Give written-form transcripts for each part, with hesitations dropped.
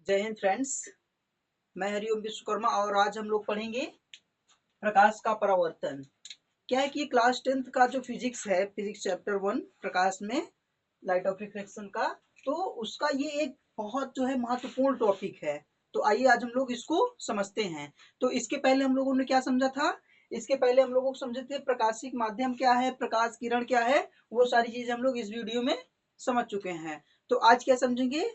जय हिंद फ्रेंड्स। मैं हरिओम विश्वकर्मा और आज हम लोग पढ़ेंगे प्रकाश का परावर्तन। क्या है कि क्लास 10th का जो फिजिक्स है, फिजिक्स चैप्टर 1 प्रकाश में लाइट ऑफ रिफ्लेक्शन का, तो उसका ये एक बहुत जो है महत्वपूर्ण टॉपिक है। तो आइए आज हम लोग इसको समझते हैं। तो इसके पहले हम लोगों ने क्या समझा था? इसके पहले हम लोगों को समझे थे प्रकाशिक माध्यम क्या है, प्रकाश किरण क्या है। वो सारी चीजें हम लोग इस वीडियो में समझ चुके हैं। तो आज क्या समझेंगे?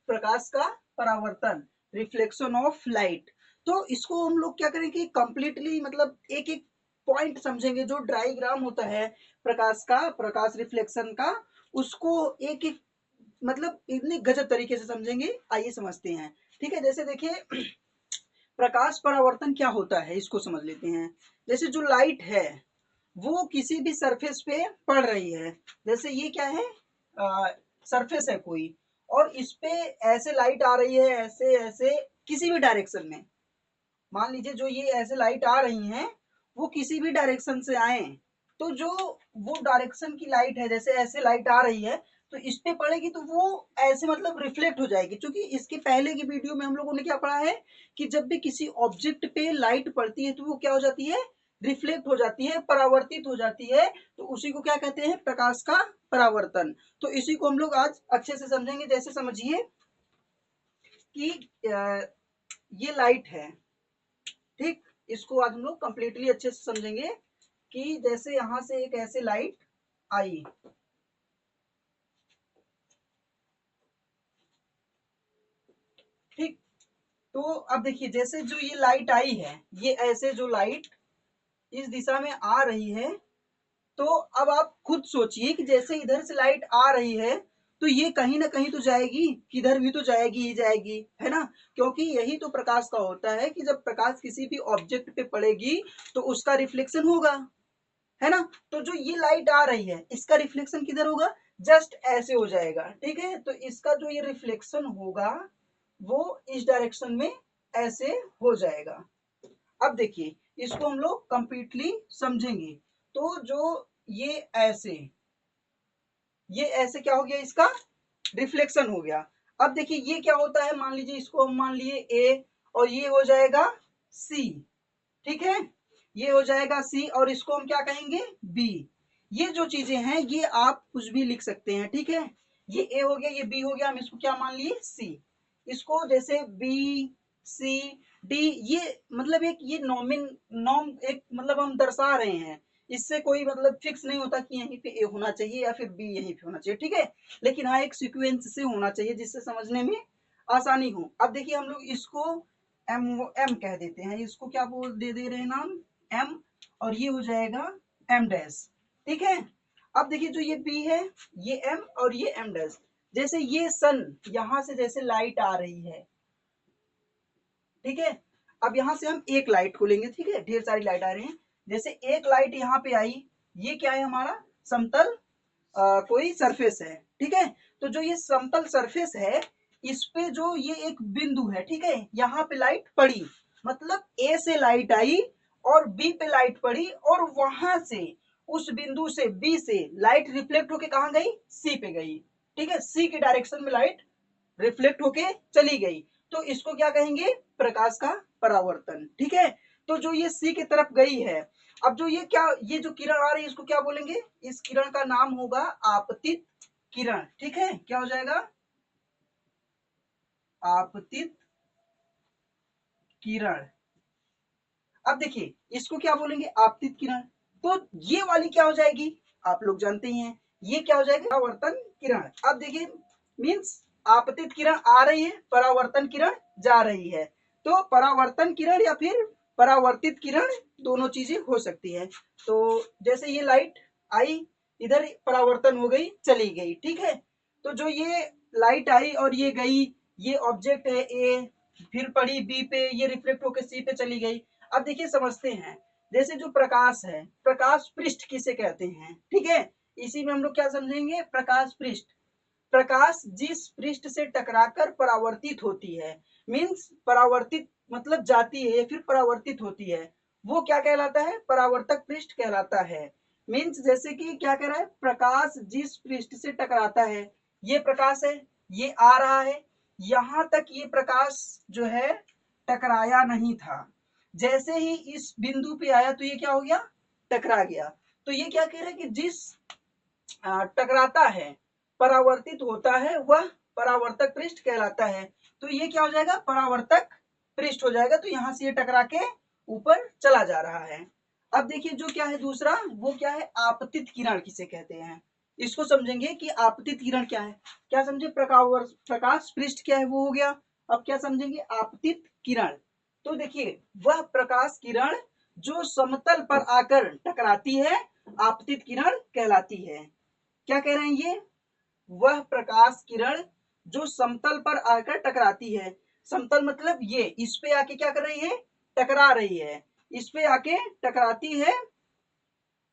प्रकाश का परावर्तन, रिफ्लेक्शन ऑफ लाइट। तो इसको हम लोग क्या करेंगे, कंप्लीटली मतलब एक एक पॉइंट समझेंगे। जो डायग्राम होता है प्रकाश का, प्रकाश रिफ्लेक्शन का, उसको एक एक मतलब इतने गजब तरीके से समझेंगे। आइए समझते हैं। ठीक है, जैसे देखिए प्रकाश परावर्तन क्या होता है इसको समझ लेते हैं। जैसे जो लाइट है वो किसी भी सरफेस पे पड़ रही है। जैसे ये क्या है, सरफेस है कोई, और इस पे ऐसे लाइट आ रही है, ऐसे ऐसे किसी भी डायरेक्शन में। मान लीजिए जो ये ऐसे लाइट आ रही हैं वो किसी भी डायरेक्शन से आए, तो जो वो डायरेक्शन की लाइट है, जैसे ऐसे लाइट आ रही है तो इस पे पड़ेगी तो वो ऐसे मतलब रिफ्लेक्ट हो जाएगी। क्योंकि इसके पहले की वीडियो में हम लोगों ने क्या पढ़ा है कि जब भी किसी ऑब्जेक्ट पे लाइट पड़ती है तो वो क्या हो जाती है, रिफ्लेक्ट हो जाती है, परावर्तित हो जाती है। तो उसी को क्या कहते हैं, प्रकाश का परावर्तन। तो इसी को हम लोग आज अच्छे से समझेंगे। जैसे समझिए कि ये लाइट है, ठीक। इसको आज हम लोग कंप्लीटली अच्छे से समझेंगे कि जैसे यहां से एक ऐसे लाइट आई, ठीक। तो अब देखिए जैसे जो ये लाइट आई है, ये ऐसे जो लाइट इस दिशा में आ रही है, तो अब आप खुद सोचिए कि जैसे इधर से लाइट आ रही है तो ये कहीं ना कहीं तो जाएगी, किधर भी तो जाएगी ही जाएगी, है ना। क्योंकि यही तो प्रकाश का होता है कि जब प्रकाश किसी भी ऑब्जेक्ट पे पड़ेगी तो उसका रिफ्लेक्शन होगा, है ना। तो जो ये लाइट आ रही है इसका रिफ्लेक्शन किधर होगा, जस्ट ऐसे हो जाएगा, ठीक है। तो इसका जो ये रिफ्लेक्शन होगा वो इस डायरेक्शन में ऐसे हो जाएगा। अब देखिए इसको हम लोग कंप्लीटली समझेंगे। तो जो ये ऐसे, ये ऐसे क्या हो गया, इसका रिफ्लेक्शन हो गया। अब देखिए ये क्या होता है, मान लीजिए इसको हम मान लिए ए और ये हो जाएगा सी, ठीक है। ये हो जाएगा सी और इसको हम क्या कहेंगे, बी। ये जो चीजें हैं ये आप कुछ भी लिख सकते हैं, ठीक है। ये ए हो गया, ये बी हो गया, हम इसको क्या मान लिए, सी। इसको जैसे बी सी डी, ये मतलब एक ये नॉमिन नॉम एक मतलब हम दर्शा रहे हैं। इससे कोई मतलब फिक्स नहीं होता कि यहीं पे ए होना चाहिए या फिर बी यहीं पे होना चाहिए, ठीक है। लेकिन हाँ एक सीक्वेंस से होना चाहिए जिससे समझने में आसानी हो। अब देखिए हम लोग इसको एम एम कह देते हैं, इसको क्या बोल दे रहे हैं नाम, एम। और ये हो जाएगा एम डैश, ठीक है। अब देखिए जो ये बी है, ये एम और ये एम डैश। जैसे ये सन, यहां से जैसे लाइट आ रही है, ठीक है। अब यहां से हम एक लाइट को लेंगे, ठीक है, ढेर सारी लाइट आ रही हैं। जैसे एक लाइट यहाँ पे आई, ये क्या है हमारा समतल कोई सरफेस है, ठीक है। तो जो ये समतल सरफेस है इस पे जो ये एक बिंदु है, ठीक है, यहाँ पे लाइट पड़ी, मतलब ए से लाइट आई और बी पे लाइट पड़ी और वहां से उस बिंदु से बी से लाइट रिफ्लेक्ट होके कहाँ गई, सी पे गई, ठीक है। सी के डायरेक्शन में लाइट रिफ्लेक्ट होके चली गई। तो इसको क्या कहेंगे, प्रकाश का परावर्तन, ठीक है। तो जो ये सी की तरफ गई है, अब जो ये क्या, ये जो किरण आ रही है इसको क्या बोलेंगे, इस किरण का नाम होगा आपतित किरण, ठीक है। क्या हो जाएगा, आपतित किरण। अब देखिए इसको क्या बोलेंगे, आपतित किरण। तो ये वाली क्या हो जाएगी, आप लोग जानते ही हैं, ये क्या हो जाएगी, परावर्तन किरण। अब देखिए मीन्स आपतित किरण आ रही है, परावर्तन किरण जा रही है। तो परावर्तन किरण या फिर परावर्तित किरण दोनों चीजें हो सकती है। तो जैसे ये लाइट आई, इधर परावर्तन हो गई, चली गई, ठीक है। तो जो ये लाइट आई और ये गई, ये ऑब्जेक्ट है ए, फिर पड़ी बी पे, ये रिफ्लेक्ट होकर सी पे चली गई। अब देखिए समझते हैं, जैसे जो प्रकाश है, प्रकाश पृष्ठ किसे कहते हैं, ठीक है। इसी में हम लोग क्या समझेंगे, प्रकाश पृष्ठ। प्रकाश जिस पृष्ठ से टकराकर परावर्तित होती है, मीन्स परावर्तित मतलब जाती है या फिर परावर्तित होती है, वो क्या कहलाता है, परावर्तक पृष्ठ कहलाता है। मीन्स जैसे कि क्या कह रहा है, प्रकाश जिस पृष्ठ से टकराता है, ये प्रकाश है, ये आ रहा है, यहां तक ये प्रकाश जो है टकराया नहीं था। जैसे ही इस बिंदु पे आया तो ये क्या हो गया, टकरा गया। तो ये क्या कह रहा है कि जिस टकराता है, परावर्तित होता है, वह परावर्तक पृष्ठ कहलाता है। तो ये क्या हो जाएगा, परावर्तक पृष्ठ हो जाएगा। तो यहां से ये टकरा के ऊपर चला जा रहा है। अब देखिए जो क्या है दूसरा, वो क्या है, आपतित किरण किसे कहते हैं, इसको समझेंगे कि आपतित किरण क्या है। क्या समझे, प्रकाश पृष्ठ क्या है वो हो गया। अब क्या समझेंगे, आपतित किरण। तो देखिए वह प्रकाश किरण जो समतल पर आकर टकराती है, आपतित किरण कहलाती है। क्या कह रहे हैं ये, वह प्रकाश किरण जो समतल पर आकर टकराती है। समतल मतलब ये इस पे आके क्या कर रही है, टकरा रही है, इस पे आके टकराती है।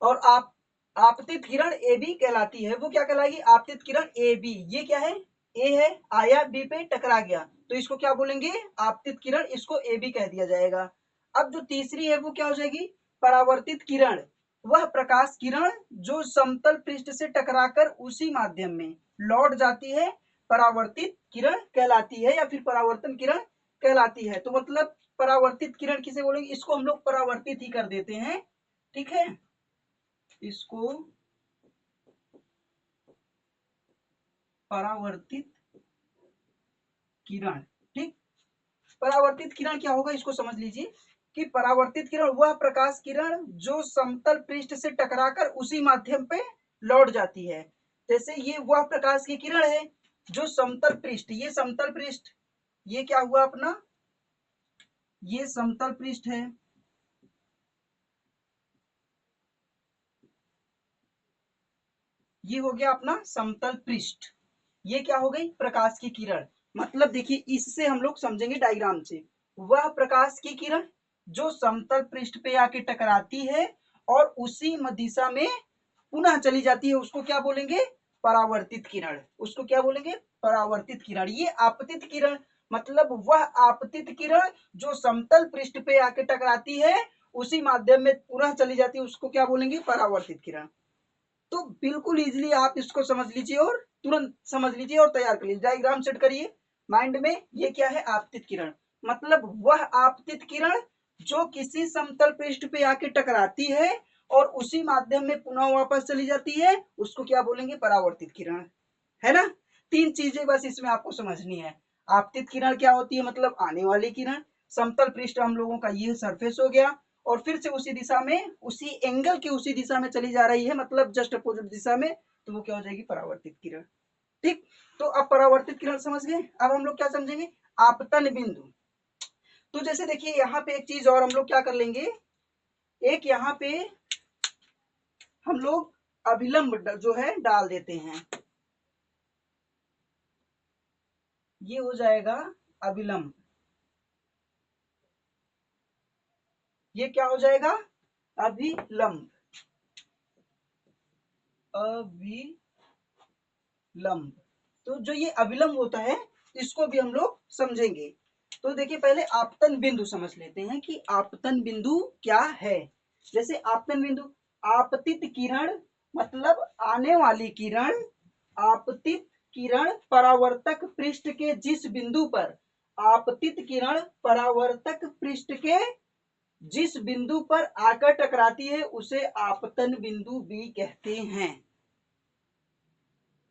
और आप आपतित किरण ए बी कहलाती है। वो क्या कहलाएगी, आपतित किरण ए बी। ये क्या है, ए है, आया बी पे टकरा गया, तो इसको क्या बोलेंगे, आपतित किरण, इसको ए बी कह दिया जाएगा। अब जो तीसरी है वो क्या हो जाएगी, परावर्तित किरण। वह प्रकाश किरण जो समतल पृष्ठ से टकराकर उसी माध्यम में लौट जाती है, परावर्तित किरण कहलाती है, या फिर परावर्तन किरण कहलाती है। तो मतलब परावर्तित किरण किसे बोलेंगे, इसको हम लोग परावर्तित ही कर देते हैं, ठीक है। इसको परावर्तित किरण, ठीक। परावर्तित किरण क्या होगा, इसको समझ लीजिए कि परावर्तित किरण वह प्रकाश किरण जो समतल पृष्ठ से टकराकर उसी माध्यम पे लौट जाती है। जैसे ये वह प्रकाश की किरण है जो समतल पृष्ठ, ये समतल पृष्ठ, ये क्या हुआ अपना, ये समतल पृष्ठ है, ये हो गया अपना समतल पृष्ठ। ये क्या हो गई, प्रकाश की किरण। मतलब देखिए इससे हम लोग समझेंगे डायग्राम से, वह प्रकाश की किरण जो समतल पृष्ठ पे आके टकराती है और उसी दिशा में पुनः चली जाती है, उसको क्या बोलेंगे, परावर्तित किरण। उसको क्या बोलेंगे, परावर्तित किरण। ये आपतित किरण, मतलब वह आपतित किरण जो समतल पृष्ठ पे आके टकराती है, उसी माध्यम में पुनः चली जाती है, उसको क्या बोलेंगे, परावर्तित किरण। तो बिल्कुल इजीली आप इसको समझ लीजिए और तुरंत समझ लीजिए और तैयार कर लीजिए, डायग्राम सेट करिए माइंड में। ये क्या है, आपतित किरण। मतलब वह आपतित किरण जो किसी समतल पृष्ठ पे आके टकराती है और उसी माध्यम में पुनः वापस चली जाती है, उसको क्या बोलेंगे, परावर्तित किरण, है ना। तीन चीजें बस इसमें आपको समझनी है। आपतित किरण क्या होती है, मतलब आने वाली किरण। समतल पृष्ठ हम लोगों का ये सरफेस हो गया, और फिर से उसी दिशा में, उसी एंगल की उसी दिशा में चली जा रही है, मतलब जस्ट अपोजिट दिशा में, तो वो क्या हो जाएगी, परावर्तित किरण, ठीक। तो अब परावर्तित किरण समझ गए। अब हम लोग क्या समझेंगे, आपतन बिंदु। तो जैसे देखिए यहाँ पे एक चीज और हम लोग क्या कर लेंगे, एक यहाँ पे हम लोग अभिलंब जो है डाल देते हैं, ये हो जाएगा अभिलंब। ये क्या हो जाएगा, अभिलंब, अभिलंब। तो जो ये अभिलंब होता है, इसको भी हम लोग समझेंगे। तो देखिए पहले आपतन बिंदु समझ लेते हैं कि आपतन बिंदु क्या है। जैसे आपतन बिंदु, आपतित किरण मतलब आने वाली किरण, आपतित किरण परावर्तक पृष्ठ के जिस बिंदु पर, आपतित किरण परावर्तक पृष्ठ के जिस बिंदु पर आकर टकराती है, उसे आपतन बिंदु भी कहते हैं।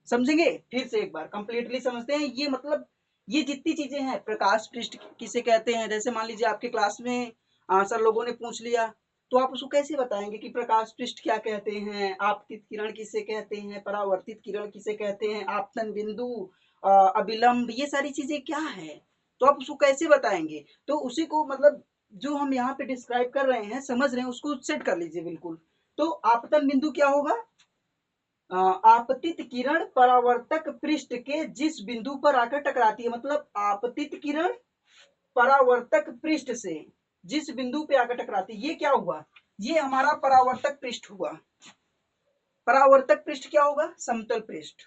समझेंगे, फिर से एक बार कंप्लीटली समझते हैं। ये मतलब ये जितनी चीजें हैं, प्रकाश पृष्ठ किसे कहते हैं, जैसे मान लीजिए आपके क्लास में सर लोगों ने पूछ लिया, तो आप उसको कैसे बताएंगे कि प्रकाश पृष्ठ क्या कहते हैं, आपतित किरण किसे कहते हैं, परावर्तित किरण किसे कहते हैं, आपतन बिंदु, अभिलंब, ये सारी चीजें क्या है, तो आप उसको कैसे बताएंगे। तो उसी को मतलब जो हम यहाँ पे डिस्क्राइब कर रहे हैं, समझ रहे हैं, उसको सेट कर लीजिए बिल्कुल। तो आपतन बिंदु क्या होगा, आपतित किरण परावर्तक पृष्ठ के जिस बिंदु पर आकर टकराती है, मतलब आपतित किरण परावर्तक पृष्ठ से जिस बिंदु पे आकर टकराती है, ये क्या हुआ, ये हमारा परावर्तक पृष्ठ हुआ। परावर्तक पृष्ठ क्या होगा, समतल पृष्ठ।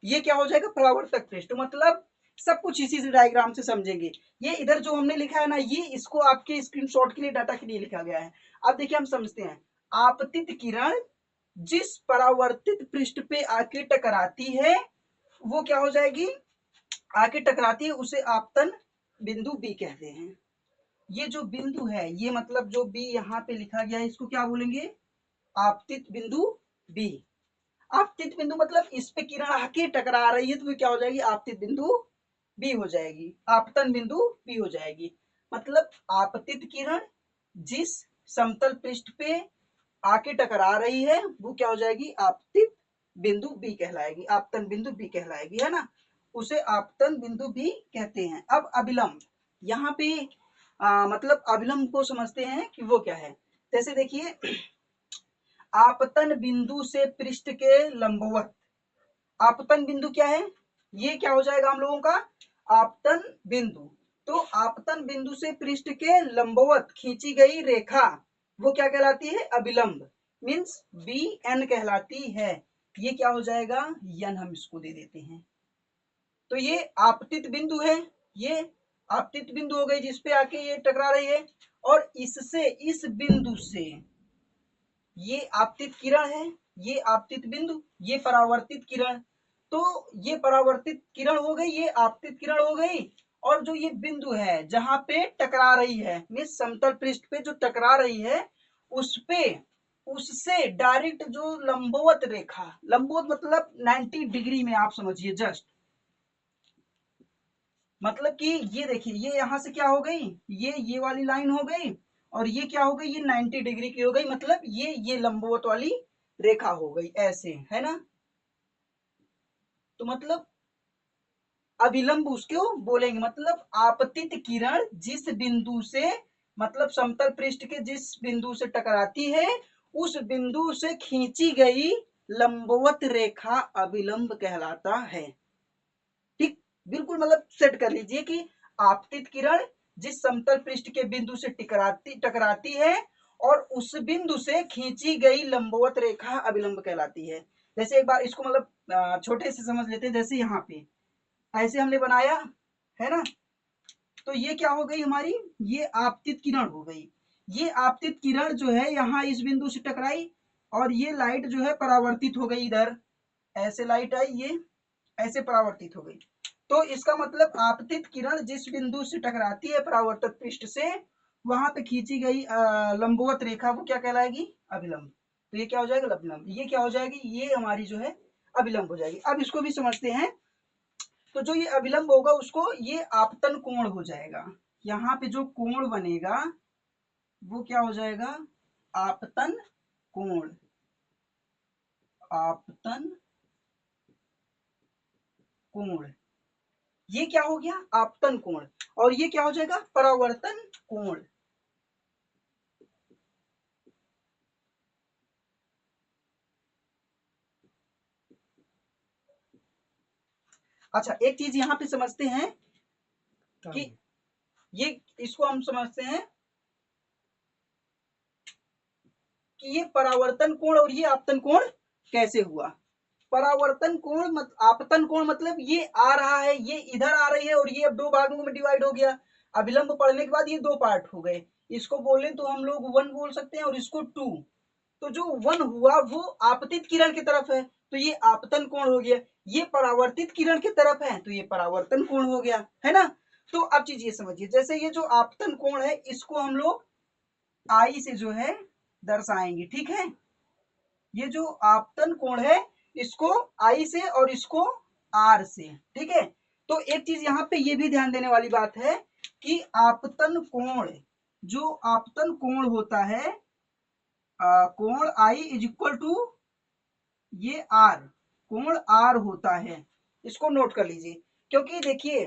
ये क्या हो जाएगा, परावर्तक पृष्ठ। मतलब सब कुछ इसी से डायग्राम से समझेंगे। ये इधर जो हमने लिखा है ना, ये इसको आपके स्क्रीनशॉट के लिए, डाटा के लिए लिखा गया है। अब देखिए हम समझते हैं, आपतित किरण जिस परावर्तित पृष्ठ पे आके टकराती है, वो क्या हो जाएगी, आके टकराती है उसे आपतन बिंदु बी कहते हैं। ये जो बिंदु है, ये मतलब जो बी यहाँ पे लिखा गया है, इसको क्या बोलेंगे? आपतित बिंदु बी। आपतित बिंदु मतलब इस पे किरण आके टकरा रही है तो क्या हो जाएगी? आपतित बिंदु बी हो जाएगी, आपतन बिंदु बी हो जाएगी। मतलब आपतित किरण जिस समतल पृष्ठ पे आके टकरा रही है वो क्या हो जाएगी? आपतित बिंदु बी कहलाएगी, आपतन बिंदु बी कहलाएगी, है ना? उसे आपतन बिंदु बी कहते हैं। अब अभिलंब, यहाँ पे मतलब अभिलंब को समझते हैं कि वो क्या है। जैसे देखिए, आपतन बिंदु से पृष्ठ के लंबवत, आपतन बिंदु क्या है? ये क्या हो जाएगा हम लोगों का? आपतन बिंदु। तो आपतन बिंदु से पृष्ठ के लंबवत खींची गई रेखा वो क्या कहलाती है? अभिलंब। मीन्स बी एन कहलाती है। ये क्या हो जाएगा? यन हम इसको दे देते हैं। तो ये आपतित बिंदु है, ये आपतित बिंदु हो गई जिसपे आके ये टकरा रही है। और इससे, इस बिंदु से ये आपतित किरण है, ये आपतित बिंदु, ये परावर्तित किरण। तो ये परावर्तित किरण हो गई, ये आपतित किरण हो गई। और जो ये बिंदु है जहां पे टकरा रही है, मीन्स समतल पृष्ठ पे जो टकरा रही है, उस पे, उससे डायरेक्ट जो लंबवत रेखा, लंबवत मतलब 90 डिग्री में आप समझिए, जस्ट मतलब कि ये देखिए, ये यहां से क्या हो गई? ये वाली लाइन हो गई, और ये क्या हो गई? ये 90 डिग्री की हो गई। मतलब ये लंबवत वाली रेखा हो गई, ऐसे, है ना? तो मतलब अभिलंब उसको बोलेंगे। मतलब आपतित किरण जिस बिंदु से, मतलब समतल पृष्ठ के जिस बिंदु से टकराती है, उस बिंदु से खींची गई लंबवत रेखा अभिलंब कहलाता है। ठीक, बिल्कुल मतलब सेट कर लीजिए कि आपतित किरण जिस समतल पृष्ठ के बिंदु से टकराती है और उस बिंदु से खींची गई लंबवत रेखा अभिलंब कहलाती है। जैसे एक बार इसको मतलब छोटे से समझ लेते हैं। जैसे यहाँ पे ऐसे हमने बनाया, है ना? तो ये क्या हो गई हमारी? ये आपतित किरण हो गई। ये आपतित किरण जो है यहाँ इस बिंदु से टकराई, और ये लाइट जो है परावर्तित हो गई इधर, ऐसे लाइट आई, ये ऐसे परावर्तित हो गई। तो इसका मतलब आपतित किरण जिस बिंदु से टकराती है परावर्तित पृष्ठ से, वहां पे खींची गई लंबवत रेखा वो क्या कहलाएगी? अभिलंब। तो ये क्या हो जाएगा? अभिलंब। ये क्या हो जाएगी? ये हमारी जो है अभिलंब हो जाएगी। अब इसको भी समझते हैं। तो जो ये अभिलंब होगा उसको ये आपतन कोण हो जाएगा। यहाँ पे जो कोण बनेगा वो क्या हो जाएगा? आपतन कोण। आपतन कोण, ये क्या हो गया? आपतन कोण। और ये क्या हो जाएगा? परावर्तन कोण। अच्छा, एक चीज यहाँ पे समझते हैं कि ये, इसको हम समझते हैं कि ये परावर्तन कोण और ये आपतन कोण कैसे हुआ। परावर्तन कोण आपतन कोण मतलब ये आ रहा है, ये इधर आ रही है, और ये अब दो भागों में डिवाइड हो गया। अभिलंब पढ़ने के बाद ये दो पार्ट हो गए। इसको बोले तो हम लोग 1 बोल सकते हैं और इसको 2। तो जो 1 हुआ वो आपतित किरण की तरफ है, तो ये आपतन कोण हो गया। ये परावर्तित किरण की तरफ है तो ये परावर्तन कोण हो गया, है ना? तो अब चीज ये समझिए, जैसे ये जो आपतन कोण है इसको हम लोग आई से जो है दर्शाएंगे, ठीक है? ये जो आपतन कोण है इसको आई से और इसको आर से, ठीक है? तो एक चीज यहाँ पे ये भी ध्यान देने वाली बात है कि आपतन कोण, जो आपतन कोण होता है, कोण आई इज इक्वल टू ये आर, कोण आर होता है। इसको नोट कर लीजिए, क्योंकि देखिए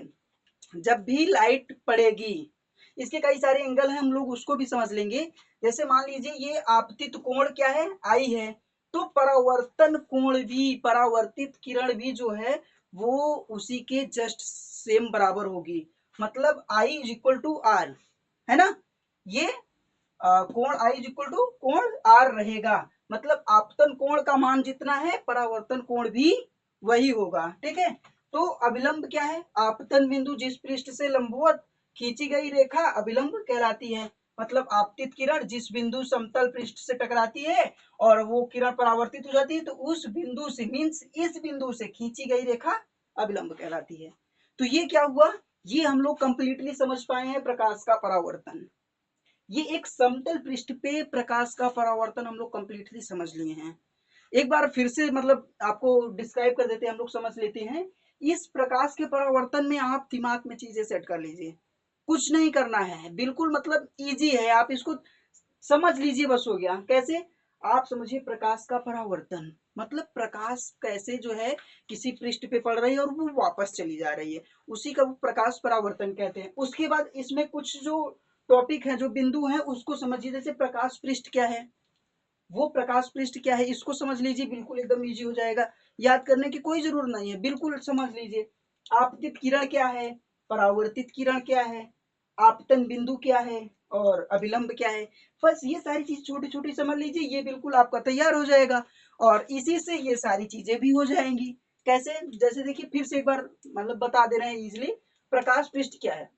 जब भी लाइट पड़ेगी, इसके कई सारे एंगल हैं, हम लोग उसको भी समझ लेंगे। जैसे मान लीजिए ये आपतित कोण क्या है? आई है। तो परावर्तन कोण भी, परावर्तित किरण भी जो है वो उसी के जस्ट सेम बराबर होगी। मतलब I is equal to are, है ना? ये कोण आई इज इक्वल टू कोण आर रहेगा। मतलब आपतन कोण का मान जितना है परावर्तन कोण भी वही होगा, ठीक है? तो अभिलंब क्या है? आपतन बिंदु जिस पृष्ठ से लंबवत खींची गई रेखा अभिलंब कहलाती है। मतलब आपतित किरण जिस बिंदु समतल पृष्ठ से टकराती है और वो किरण परावर्तित हो जाती है, तो उस बिंदु से, मीन्स इस बिंदु से खींची गई रेखा अभिलंब कहलाती है। तो ये क्या हुआ, ये हम लोग कंप्लीटली समझ पाए हैं प्रकाश का परावर्तन। ये एक समतल पृष्ठ पे प्रकाश का परावर्तन हम लोग कंप्लीटली समझ लिए हैं। एक बार फिर से मतलब आपको डिस्क्राइब कर देते हैं, हम लोग समझ लेते हैं। इस प्रकाश के परावर्तन में आप दिमाग में चीजें सेट कर लीजिए, कुछ नहीं करना है, बिल्कुल मतलब इजी है, आप इसको समझ लीजिए बस हो गया। कैसे, आप समझिए प्रकाश का परावर्तन मतलब प्रकाश कैसे जो है किसी पृष्ठ पे पड़ रही है और वो वापस चली जा रही है, उसी का वो प्रकाश परावर्तन कहते हैं। उसके बाद इसमें कुछ जो टॉपिक है, जो बिंदु है, उसको समझिए। जैसे प्रकाश पृष्ठ क्या है, वो प्रकाश पृष्ठ क्या है इसको समझ लीजिए, बिल्कुल एकदम इजी हो जाएगा, याद करने की कोई जरूरत नहीं है, बिल्कुल समझ लीजिए। आपतित किरण क्या है, परावर्तित किरण क्या है, आपतन बिंदु क्या है और अभिलंब क्या है, बस ये सारी चीज छोटी छोटी समझ लीजिए, ये बिल्कुल आपका तैयार हो जाएगा। और इसी से ये सारी चीजें भी हो जाएंगी। कैसे, जैसे देखिए फिर से एक बार मतलब बता दे रहे हैं इजिली। प्रकाश पृष्ठ क्या है,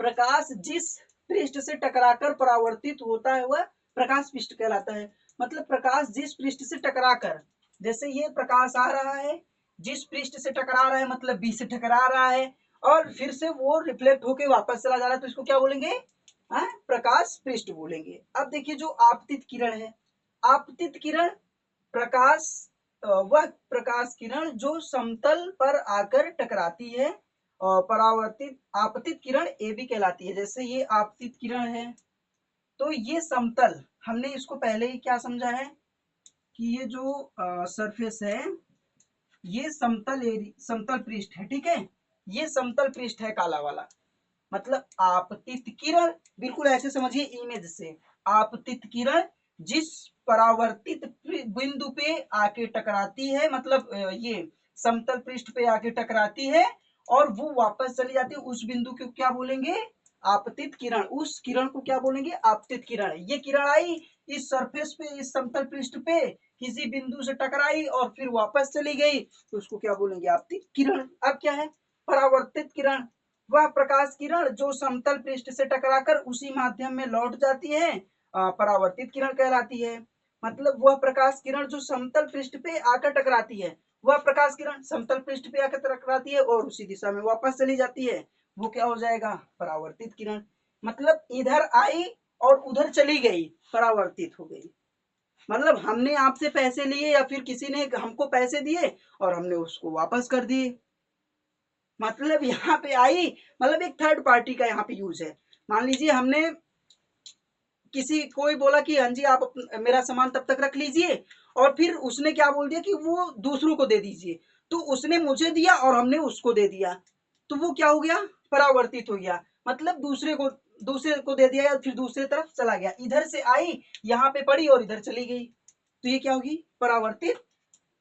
प्रकाश जिस पृष्ठ से टकराकर परावर्तित होता है वह प्रकाश पृष्ठ कहलाता है। मतलब प्रकाश जिस पृष्ठ से टकराकर, जैसे ये प्रकाश आ रहा है, जिस पृष्ठ से टकरा रहा है मतलब बी से टकरा रहा है, और फिर से वो रिफ्लेक्ट होके वापस चला जा रहा है, तो इसको क्या बोलेंगे, प्रकाश पृष्ठ बोलेंगे। अब देखिए जो आपतित किरण है, आपतित किरण प्रकाश वह प्रकाश किरण जो समतल पर आकर टकराती है, और परावर्तित आपतित किरण ए बी कहलाती है। जैसे ये आपतित किरण है, तो ये समतल, हमने इसको पहले ही क्या समझा है कि ये जो सरफेस है, ये समतल पृष्ठ है, ठीक है, ये समतल पृष्ठ है काला वाला। मतलब आपतित किरण, बिल्कुल ऐसे समझिए इमेज से, आपतित किरण जिस परावर्तित बिंदु पे आके टकराती है, मतलब ये समतल पृष्ठ पे आके टकराती है और वो वापस चली जाती है, उस बिंदु को क्या बोलेंगे, आपतित किरण। उस किरण को क्या बोलेंगे, आपतित किरण। ये किरण आई इस सरफेस पे, इस समतल पृष्ठ पे किसी बिंदु से टकराई और फिर वापस चली गई, तो उसको क्या बोलेंगे, आपतित किरण। अब क्या है, परावर्तित किरण, वह प्रकाश किरण जो समतल पृष्ठ से टकराकर उसी माध्यम में लौट जाती है, परावर्तित किरण कहलाती है। मतलब वह प्रकाश किरण जो समतल पृष्ठ पे आकर टकराती है, वह प्रकाश किरण समतल पृष्ठ पे आकर टकराती है और उसी दिशा में वापस चली जाती है, वो क्या हो जाएगा, परावर्तित किरण। मतलब इधर आई और उधर चली गई, परावर्तित हो गई। मतलब हमने आपसे पैसे लिए या फिर किसी ने हमको पैसे दिए और हमने उसको वापस कर दिए, मतलब यहाँ पे आई, मतलब एक थर्ड पार्टी का यहाँ पे यूज है। मान लीजिए हमने किसी कोई बोला कि हाँ जी आप मेरा सामान तब तक रख लीजिए, और फिर उसने क्या बोल दिया कि वो दूसरों को दे दीजिए, तो उसने मुझे दिया और हमने उसको दे दिया, तो वो क्या हो गया, परावर्तित हो गया। मतलब दूसरे को दे दिया या फिर दूसरे तरफ चला गया, इधर से आई यहाँ पे पड़ी और इधर चली गई, तो ये क्या होगी, परावर्तित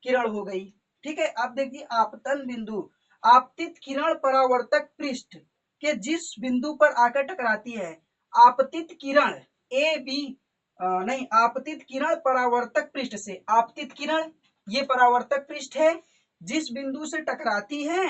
किरण हो गई। ठीक है, अब देखिए आपतन बिंदु, आपतित किरण परावर्तक पृष्ठ के जिस बिंदु पर आकर टकराती है, आपतित किरण ए बी नहीं, आपतित किरण परावर्तक पृष्ठ से, आपतित किरण ये परावर्तक पृष्ठ है, जिस बिंदु से टकराती है,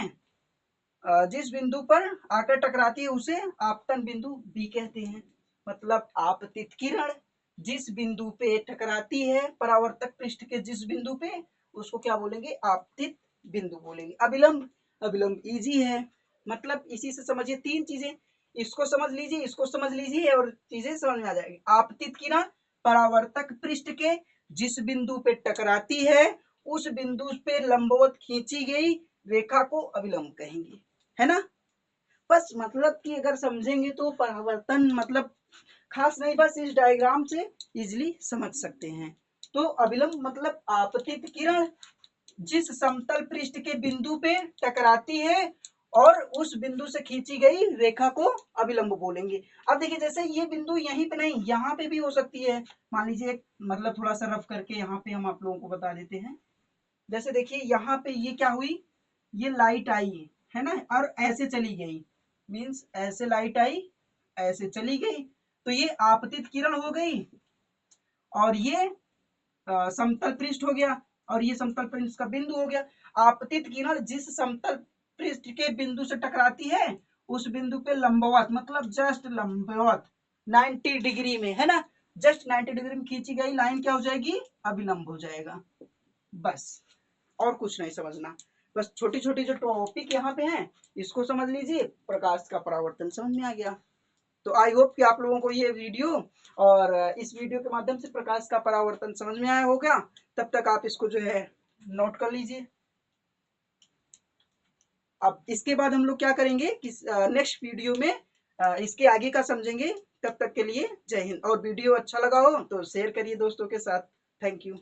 जिस बिंदु पर आकर टकराती है उसे आपतन बिंदु बी कहते हैं। मतलब आपतित किरण जिस बिंदु पे टकराती है, परावर्तक पृष्ठ के जिस बिंदु पे, उसको क्या बोलेंगे, आपतित बिंदु बोलेंगे। अभिलंब, अभिलंब इजी है, मतलब इसी से समझिए तीन चीजें, इसको समझ लीजिए, इसको समझ लीजिए और चीजें समझ में आ जाएगी। आपतित किरण परावर्तक पृष्ठ के जिस बिंदु पे टकराती है, उस बिंदु पे लंबवत खींची गई रेखा को अभिलंब कहेंगे, है ना। बस मतलब कि अगर समझेंगे तो परावर्तन मतलब खास नहीं, बस इस डायग्राम से इजिली समझ सकते हैं। तो अभिलंब मतलब आपतित किरण जिस समतल पृष्ठ के बिंदु पे टकराती है और उस बिंदु से खींची गई रेखा को अभिलंब बोलेंगे। अब देखिए जैसे ये बिंदु यहीं पे नहीं, यहाँ पे भी हो सकती है। मान लीजिए मतलब थोड़ा सा रफ करके यहाँ पे हम आप लोगों को बता देते हैं। जैसे देखिए यहाँ पे ये क्या हुई, ये लाइट आई है ना, और ऐसे चली गई, मीन्स ऐसे लाइट आई ऐसे चली गई, तो ये आपतित किरण हो गई और ये समतल पृष्ठ हो गया और ये समतल पृष्ठ का बिंदु हो गया। आपतित किरण जिस समतल पृष्ठ के बिंदु से टकराती है, उस बिंदु पे लंबवत मतलब जस्ट लंबवत 90 डिग्री में, है ना, जस्ट 90 डिग्री में खींची गई लाइन क्या हो जाएगी, अभिलंब हो जाएगा। बस और कुछ नहीं समझना। बस छोटी छोटी जो टॉपिक यहाँ पे हैं इसको समझ लीजिए, प्रकाश का परावर्तन समझ में आ गया। तो आई होप कि आप लोगों को ये वीडियो और इस वीडियो के माध्यम से प्रकाश का परावर्तन समझ में आया होगा। तब तक आप इसको जो है नोट कर लीजिए। अब इसके बाद हम लोग क्या करेंगे कि नेक्स्ट वीडियो में इसके आगे का समझेंगे। तब तक के लिए जय हिंद। और वीडियो अच्छा लगा हो तो शेयर करिए दोस्तों के साथ। Thank you.